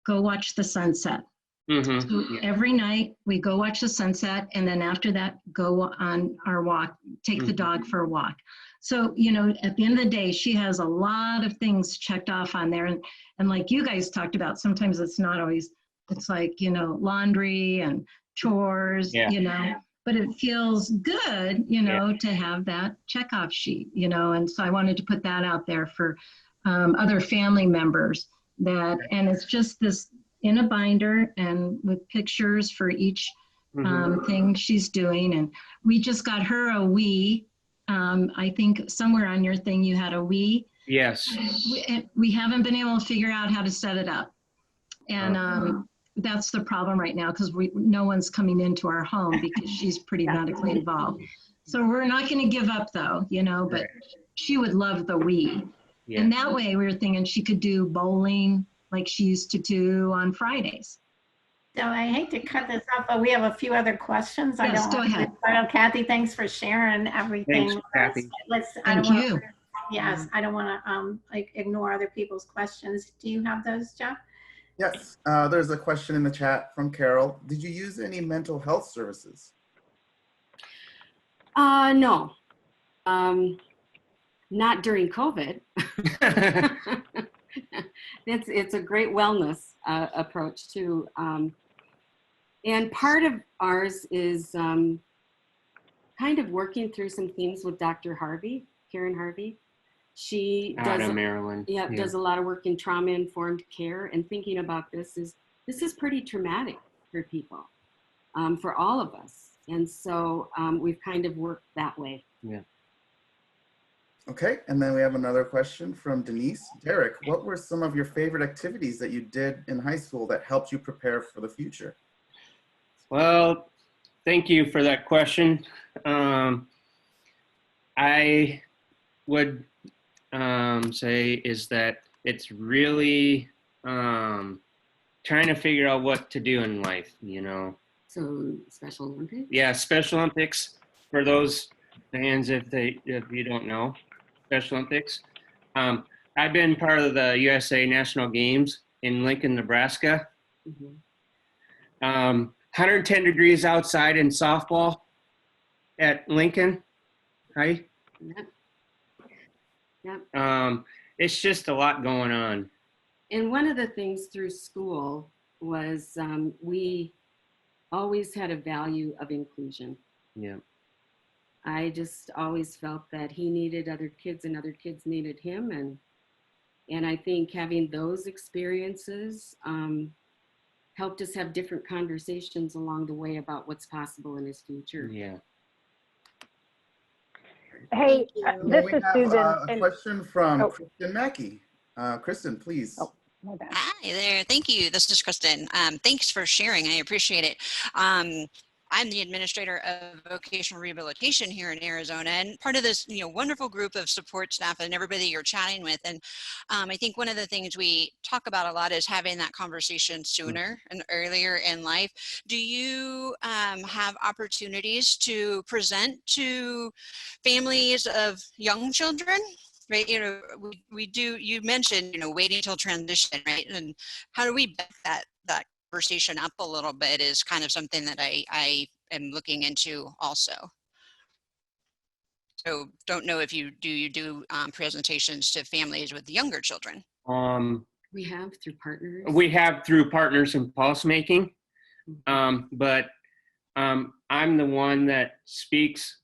S6: go watch the sunset. So every night we go watch the sunset, and then after that, go on our walk, take the dog for a walk. So, you know, at the end of the day, she has a lot of things checked off on there. And like you guys talked about, sometimes it's not always, it's like, you know, laundry and chores, you know, but it feels good, you know, to have that checkoff sheet, you know. And so I wanted to put that out there for other family members that, and it's just this in a binder and with pictures for each thing she's doing. And we just got her a Wii. I think somewhere on your thing you had a Wii.
S3: Yes.
S6: We haven't been able to figure out how to set it up. And that's the problem right now, because no one's coming into our home because she's pretty medically involved. So we're not going to give up though, you know, but she would love the Wii. And that way we were thinking she could do bowling like she used to do on Fridays.
S1: So I hate to cut this off, but we have a few other questions.
S6: Yes,
S1: I don't
S6: go
S1: want
S6: ahead.
S1: to, but Kathy, thanks for sharing everything.
S3: Thanks, Kathy.
S6: Thank you.
S1: Yes, I don't want to like ignore other people's questions. Do you have those, Jeff?
S5: Yes, there's a question in the chat from Carol. Did you use any mental health services?
S2: No, not during COVID. It's a great wellness approach too. And part of ours is kind of working through some things with Dr. Harvey, Karen Harvey. She
S3: Out
S2: does,
S3: of Maryland.
S2: yeah, does a lot of work in trauma-informed care, and thinking about this is pretty traumatic for people, for all of us. And so we've kind of worked that way.
S3: Yeah.
S5: Okay, and then we have another question from Denise. Derek, what were some of your favorite activities that you did in high school that helped you prepare for the future?
S3: Well, thank you for that question. I would say is that it's really trying to figure out what to do in life, you know.
S2: So Special Olympics?
S3: Yeah, Special Olympics, for those fans if you don't know, Special Olympics. I've been part of the USA National Games in Lincoln, Nebraska.
S2: Mm-hmm.
S3: 110 degrees outside in softball at Lincoln, right?
S2: Yep. Yep.
S3: It's just a lot going on.
S2: And one of the things through school was we always had a value of inclusion.
S3: Yeah.
S2: I just always felt that he needed other kids and other kids needed him. And I think having those experiences helped us have different conversations along the way about what's possible in his future.
S3: Yeah.
S4: Hey, this
S5: We
S4: is
S5: have
S4: Susan.
S5: a question from
S4: Oh.
S5: Kristen Mackey. Kristen, please.
S4: Oh, my bad.
S7: Hi there. Thank you. This is Kristen. Thanks for sharing. I appreciate it. I'm the administrator of vocational rehabilitation here in Arizona, and part of this, wonderful group of support staff and everybody you're chatting with. And I think one of the things we talk about a lot is having that conversation sooner and earlier in life. Do you have opportunities to present to families of young children? Right, we do. You mentioned, waiting till transition, right? And how do we back that conversation up a little bit is kind of something that I am looking into also. So don't know if you do presentations to families with younger children.
S2: We have through partners.
S3: We have through partners in policymaking, but I'm the one that speaks,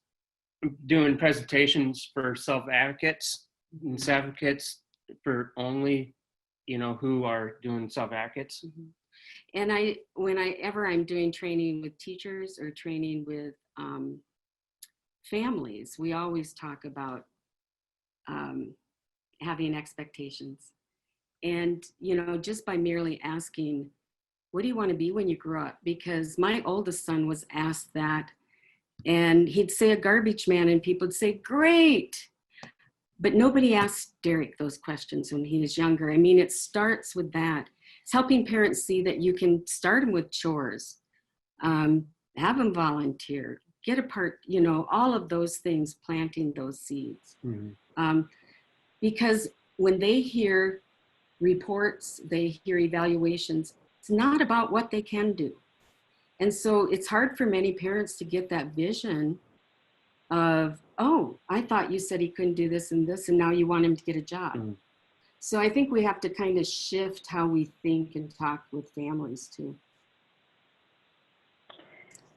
S3: doing presentations for self-advocates and self-advocates for only, who are doing self-advocates.
S2: Mm-hmm. And whenever I'm doing training with teachers or training with families, we always talk about having expectations. And, just by merely asking, what do you want to be when you grow up? Because my oldest son was asked that, and he'd say a garbage man, and people would say, great. But nobody asked Derek those questions when he was younger. I mean, it starts with that. It's helping parents see that you can start them with chores, have them volunteer, get a part, all of those things, planting those seeds. Mm-hmm. Because when they hear reports, they hear evaluations, it's not about what they can do. And so it's hard for many parents to get that vision of, oh, I thought you said he couldn't do this and this, and now you want him to get a job. Mm-hmm. So I think we have to kind of shift how we think and talk with families too.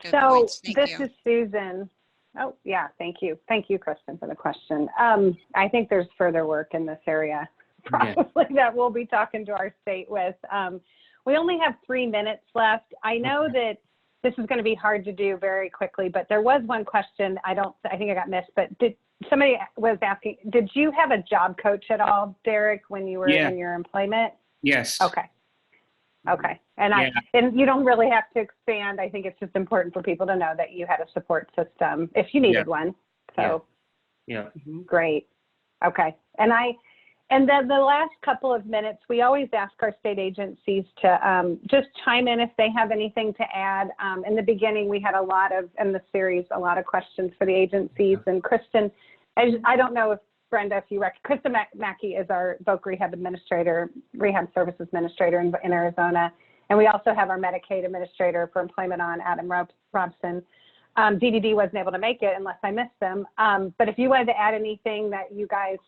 S7: Good
S4: So
S7: points. Thank
S4: this
S7: you.
S4: is Susan. Oh, yeah, thank you. Thank you, Kristen, for the question. I think there's further work in this area, probably, that we'll be talking to our state with. We only have 3 minutes left. I know that this is going to be hard to do very quickly, but there was one question I think I got missed, but somebody was asking, did you have a job coach at all, Derek, when you were in your employment?
S3: Yes.
S4: Okay. And and you don't really have to expand. I think it's just important for people to know that you had a support system if you needed one. So
S3: yeah.
S4: Great. Okay. And then the last couple of minutes, we always ask our state agencies to just chime in if they have anything to add. In the beginning, we had in the series, a lot of questions for the agencies. And Kristen, I don't know if Brenda, if you Kristen Mackey is our VOC rehab services administrator in Arizona. And we also have our Medicaid administrator for employment on, Adam Robson. DDD wasn't able to make it unless I missed them. But if you wanted to add anything that you guys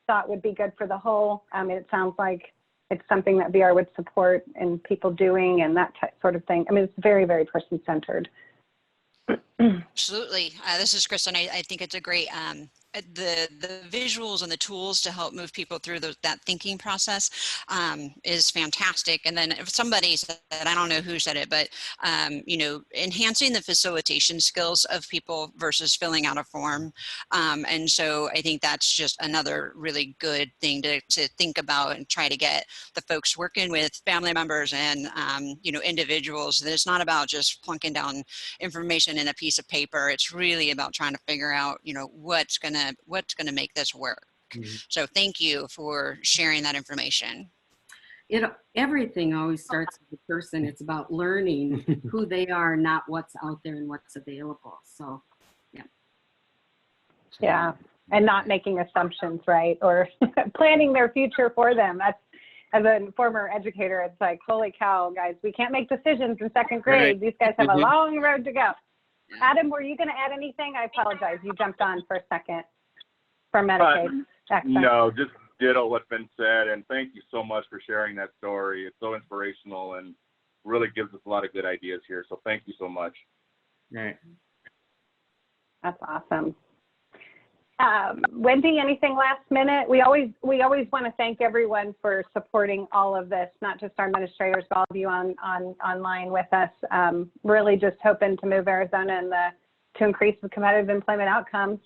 S4: thought would be good for the whole. It sounds like it's something that VR would support and people doing and that sort of thing. I mean, it's very, very person-centered.
S7: Absolutely. This is Kristen. I think it's a great, the visuals and the tools to help move people through that thinking process is fantastic. And then if somebody said, I don't know who said it, but, you know, enhancing the facilitation skills of people versus filling out a form. And so I think that's just another really good thing to think about and try to get the folks working with family members and, you know, individuals. That it's not about just plunking down information in a piece of paper. It's really about trying to figure out, you know, what's gonna make this work.
S3: Mhm.
S7: So thank you for sharing that information.
S2: Everything always starts with the person. It's about learning who they are, not what's out there and what's available. So, yeah.
S4: Yeah, and not making assumptions, right? Or planning their future for them. That's, as a former educator, it's like, holy cow, guys, we can't make decisions in second grade. These guys have a long road to go. Adam, were you going to add anything? I apologize. You jumped on for a second for Medicaid. Excellent.
S8: No, just ditto what's been said. And thank you so much for sharing that story. It's so inspirational and really gives us a lot of good ideas here. So thank you so much.
S3: Right.
S4: That's awesome. Wendy, anything last minute? We always want to thank everyone for supporting all of this, not just our administrators, but all of you online with us. Really just hoping to move Arizona to increase the competitive employment outcomes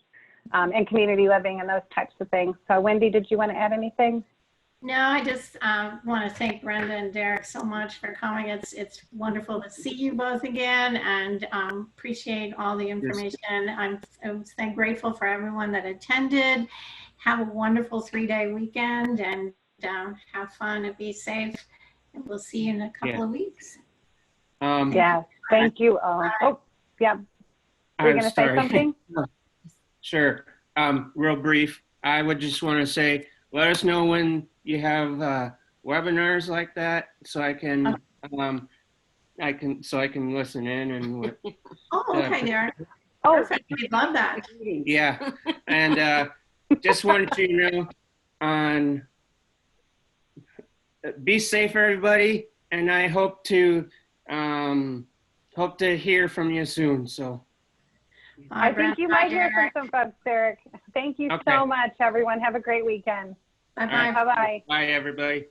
S4: and community living and those types of things. So Wendy, did you want to add anything?
S1: No, I just want to thank Brenda and Derek so much for coming. It's wonderful to see you both again, and appreciate all the information. I'm so grateful for everyone that attended. Have a wonderful 3-day weekend, and have fun and be safe. And we'll see you in a couple of weeks.
S4: Yeah, thank you all. Oh, yeah. You're going to say something?
S3: Sure. Real brief. I would just want to say, let us know when you have webinars like that, so I can listen in and.
S1: Oh, okay, Derek. Oh, perfect. We love that.
S3: Yeah, and just wanted you to know, be safe, everybody, and I hope to hear from you soon. So.
S4: I think you might hear from some folks, Derek. Thank you so much, everyone. Have a great weekend.
S1: Bye-bye.
S4: Bye-bye.
S3: Bye, everybody.